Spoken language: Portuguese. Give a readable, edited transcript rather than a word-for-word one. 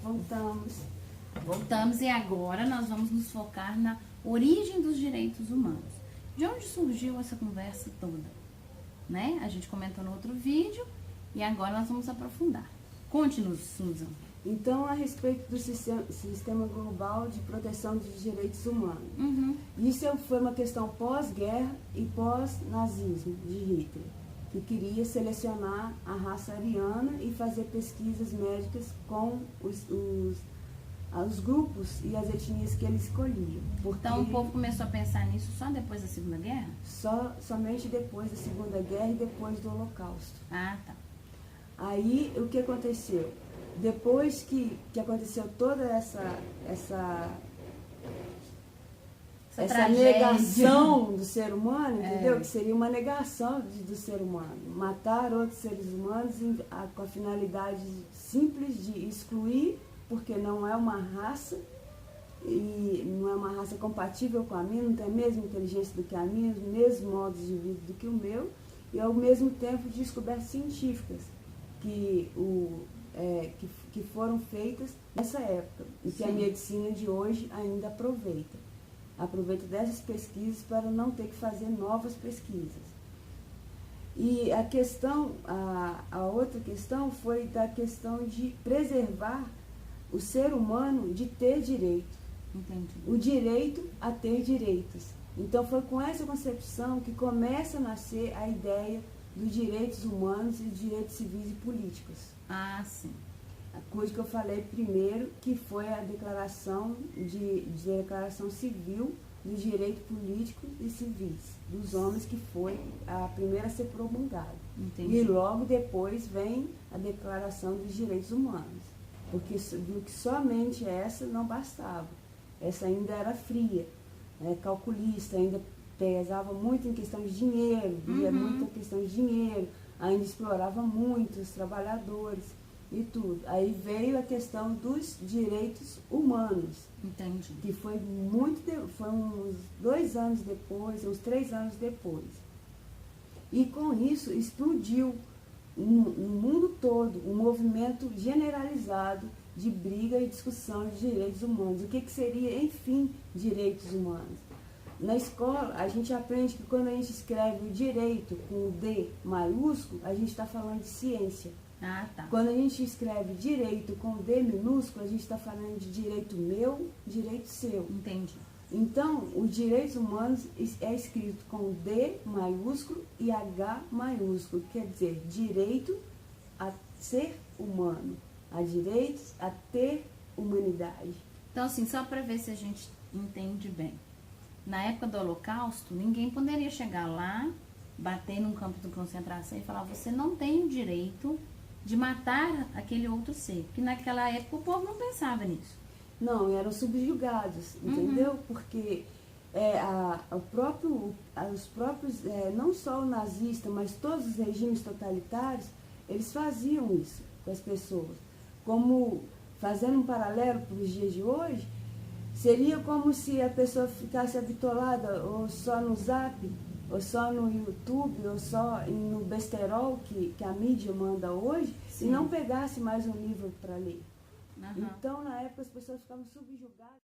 Voltamos. Voltamos e agora nós vamos nos focar na origem dos direitos humanos. De onde surgiu essa conversa toda? Né? A gente comentou no outro vídeo e agora nós vamos aprofundar. Conte-nos, Susan. Então, a respeito do sistema global de proteção dos direitos humanos. Isso foi uma questão pós-guerra e pós-nazismo de Hitler, que queria selecionar a raça ariana e fazer pesquisas médicas com os grupos e as etnias que ele escolhia. Então o povo começou a pensar nisso só depois da Segunda Guerra? Somente depois da Segunda Guerra e depois do Holocausto. Ah, tá. Aí, o que aconteceu? Depois que aconteceu toda essa negação do ser humano, entendeu? Que seria uma negação do ser humano. Matar outros seres humanos com a finalidade simples de excluir, porque não é uma raça, e não é uma raça compatível com a minha, não tem a mesma inteligência do que a minha, os mesmos modos de vida do que o meu, e ao mesmo tempo descobertas científicas que foram feitas nessa época, e que a medicina de hoje ainda aproveita. Aproveita dessas pesquisas para não ter que fazer novas pesquisas. E a outra questão foi da questão de preservar o ser humano de ter direito. Entendi. O direito a ter direitos. Então foi com essa concepção que começa a nascer a ideia dos direitos humanos e direitos civis e políticos. Ah, sim. A coisa que eu falei primeiro, que foi a declaração civil dos direitos políticos e civis dos homens, que foi a primeira a ser promulgada. Entendi. E logo depois vem a declaração dos direitos humanos, porque viu que somente essa não bastava. Essa ainda era fria, calculista, ainda pesava muito em questão de dinheiro, via muita questão de dinheiro, ainda explorava muito os trabalhadores e tudo. Aí veio a questão dos direitos humanos. Entendi. Que foi uns 2 anos depois, uns 3 anos depois. E com isso explodiu no mundo todo um movimento generalizado de briga e discussão de direitos humanos. O que seria, enfim, direitos humanos? Na escola, a gente aprende que quando a gente escreve o direito com o D maiúsculo, a gente está falando de ciência. Ah, tá. Quando a gente escreve direito com D minúsculo, a gente está falando de direito meu, direito seu. Entendi. Então, os direitos humanos é escrito com D maiúsculo e H maiúsculo, quer dizer, direito a ser humano, a direitos a ter humanidade. Então, assim, só para ver se a gente entende bem. Na época do Holocausto, ninguém poderia chegar lá, bater num campo de concentração e falar: você não tem o direito de matar aquele outro ser. Porque naquela época o povo não pensava nisso. Não, eram subjugados, entendeu? Porque os próprios, não só o nazista, mas todos os regimes totalitários, eles faziam isso com as pessoas. Como, fazendo um paralelo para os dias de hoje, seria como se a pessoa ficasse habitolada ou só no Zap, ou só no YouTube, ou só no besterol que a mídia manda hoje, e não pegasse mais um livro para ler. Então, na época, as pessoas ficavam subjugadas.